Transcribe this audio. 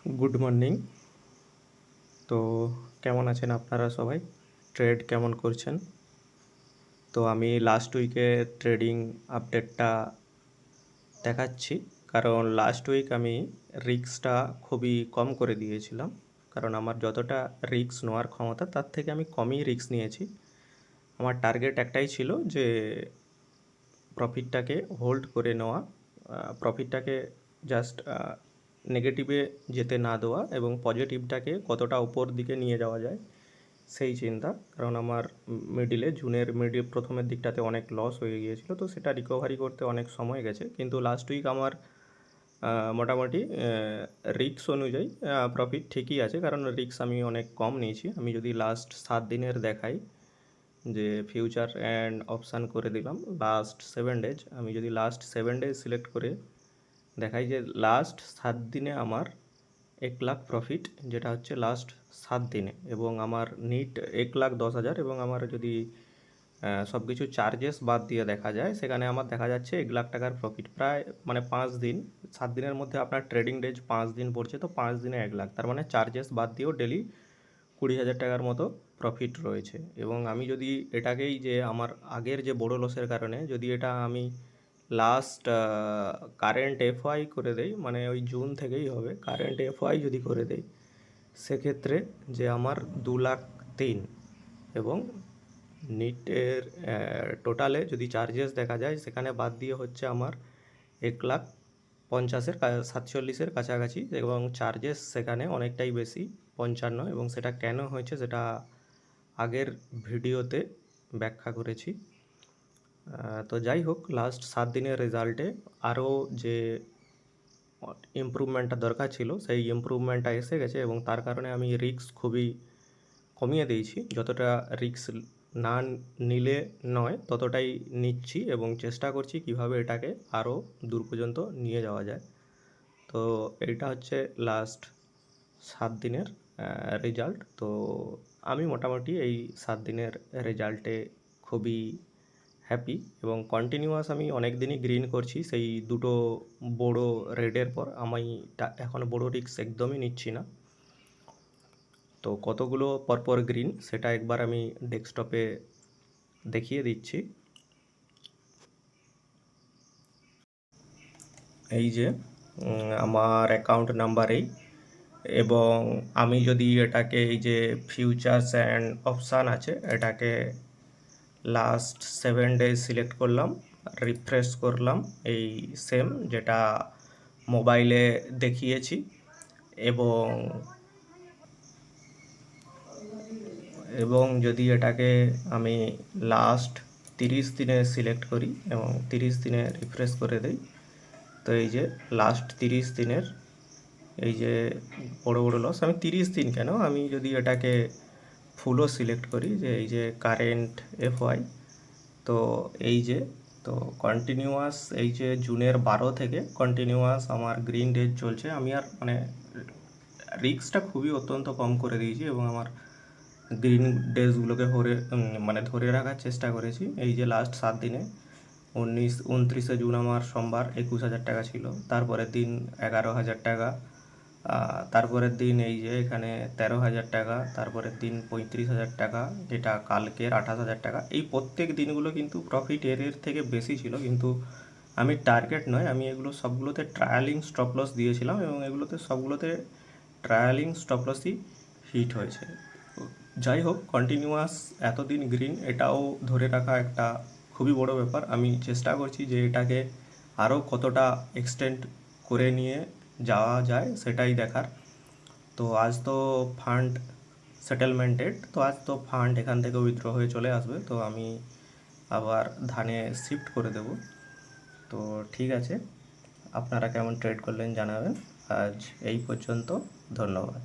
Good morning. তো কেমন আছেন আপনারা সবাই? ট্রেড কেমন করছেন? তো আমি লাস্ট উইকে ট্রেডিং আপডেটটা দেখাচ্ছি, কারণ লাস্ট উইক আমি রিস্কটা খুবই কম করে দিয়েছিলাম। কারণ আমার যতটা রিস্ক নেওয়ার ক্ষমতা তার থেকে আমি কমই রিস্ক নিয়েছি। আমার টার্গেট একটাই ছিল যে প্রফিটটাকে হোল্ড করে নেওয়া, প্রফিটটাকে জাস্ট নেগেটিভে যেতে না দেওয়া এবং পজিটিভটাকে কতটা উপর দিকে নিয়ে যাওয়া যায় সেই চিন্তা। কারণ আমার জুনের প্রথমের দিকটাতে অনেক লস হয়ে গিয়েছিল, তো সেটা রিকভারি করতে অনেক সময় গেছে। কিন্তু লাস্ট উইক আমার মোটামুটি রিস্ক অনুযায়ী প্রফিট ঠিকই আছে, কারণ রিস্ক আমি অনেক কম নিয়েছি। আমি যদি লাস্ট 7 দিনের দেখাই, যে ফিউচার অ্যান্ড অপশান করে দিলাম লাস্ট 7 ডেজ, আমি যদি লাস্ট 7 ডেজ সিলেক্ট করে দেখাই যে লাস্ট 7 দিনে আমার 1,00,000 প্রফিট, যেটা হচ্ছে লাস্ট 7 দিনে, এবং আমার নিট 1,10,000, এবং আমার যদি সব কিছু চার্জেস বাদ দিয়ে দেখা যায় সেখানে আমার দেখা যাচ্ছে 1,00,000 টাকার প্রফিট। প্রায় মানে 5 দিন, 7 দিনের মধ্যে আপনার ট্রেডিং ডেজ 5 দিন পড়ছে, তো 5 দিনে 1,00,000, তার মানে চার্জেস বাদ দিয়েও ডেলি 20,000 টাকার মতো প্রফিট রয়েছে। এবং আমি যদি এটাকেই, যে আমার আগের যে বড় লসের কারণে যদি এটা আমি লাস্ট কারেন্ট এফওয়াই করে দেই, মানে ওই জুন থেকেই হবে কারেন্ট এফওয়াই যদি করে দেই, সেক্ষেত্রে যে আমার 2,03,000, এবং নিটের টোটালে যদি চার্জেস দেখা যায় সেখানে বাদ দিয়ে হচ্ছে আমার 1,50,000 47,000 কাছাকাছি, এবং চার্জেস সেখানে অনেকটাই বেশি 55, এবং সেটা কেন হয়েছে সেটা আগের ভিডিওতে ব্যাখ্যা করেছি। তো যাই হোক, লাস্ট 7 দিনের রেজাল্টে আরও যে ইমপ্রুভমেন্টটা দরকার ছিল সেই ইমপ্রুভমেন্টটা এসে গেছে, এবং তার কারণে আমি রিস্ক খুবই কমিয়ে দিয়েছি। যতটা রিস্ক না নিলে নয় ততটাই নিচ্ছি, এবং চেষ্টা করছি কিভাবে এটাকে আরও দূর পর্যন্ত নিয়ে যাওয়া যায়। তো এইটা হচ্ছে লাস্ট 7 দিনের রেজাল্ট। তো আমি মোটামুটি এই 7 দিনের রেজাল্টে খুবই হ্যাপি, এবং কন্টিনিউয়াস আমি অনেক দিনই গ্রিন করছি। সেই দুটো বড় রেডের পর আমি এখন বড় রিস্ক একদমই নিচ্ছি না। তো কতগুলো পরপর গ্রিন সেটা একবার আমি ডেস্কটপে দেখিয়ে দিচ্ছি। এই যে আমার অ্যাকাউন্ট নাম্বারেই, এবং আমি যদি এটাকে এই যে ফিউচার্স অ্যান্ড অপশান আছে এটাকে লাস্ট 7 ডেজ সিলেক্ট করলাম, রিফ্রেশ করলাম, এই সেম যেটা মোবাইলে দেখিয়েছি, এবং যদি এটাকে আমি লাস্ট 30 দিনে সিলেক্ট করি এবং 30 দিনে রিফ্রেশ করে দেই, তো এই যে লাস্ট 30 দিনের এই যে বড় বড় লস, আমি 30 দিন কেন, আমি যদি এটাকে ফুলও সিলেক্ট করি, যে এই যে কারেন্ট এফওয়াই, তো এই যে তো কন্টিনিউয়াস এই যে জুনের 12 থেকে কন্টিনিউয়াস আমার গ্রিন ডেজ চলছে। আমি আর মানে রিস্কটা খুবই অত্যন্ত কম করে দিয়েছি, এবং আমার গ্রিন ডেজগুলোকে ধরে রাখার চেষ্টা করেছি। এই যে লাস্ট 7 দিনে 29 জুন আমার সোমবার 21,000 টাকা ছিল, তারপরের দিন 11,000 টাকা, তারপরের দিন এই যে এখানে 13,000 টাকা, তারপরের দিন 35,000 টাকা, যেটা কালকের 28,000 টাকা। এই প্রত্যেক দিনগুলো কিন্তু প্রফিট এর থেকে বেশি ছিল, কিন্তু আমি টার্গেট নয়, আমি এগুলো সবগুলোতে ট্রায়ালিং স্টপ লস দিয়েছিলাম, এবং এগুলোতে সবগুলোতে ট্রায়ালিং স্টপ লসই হিট হয়েছে। যাই হোক, কন্টিনিউয়াস এতদিন গ্রিন, এটাও ধরে রাখা একটা খুবই বড় ব্যাপার। আমি চেষ্টা করছি যে এটাকে আরও কতটা এক্সটেন্ড করে নিয়ে যাওয়া যায় সেটাই দেখার। তো আজ তো ফান্ড সেটেলমেন্ট ডেট, তো আজ তো ফান্ড এখান থেকে উইথড্র হয়ে চলে আসবে, তো আমি আবার ধানে শিফট করে দেব। তো ঠিক আছে, আপনারা কেমন ট্রেড করলেন জানাবেন। আজ এই পর্যন্ত, ধন্যবাদ।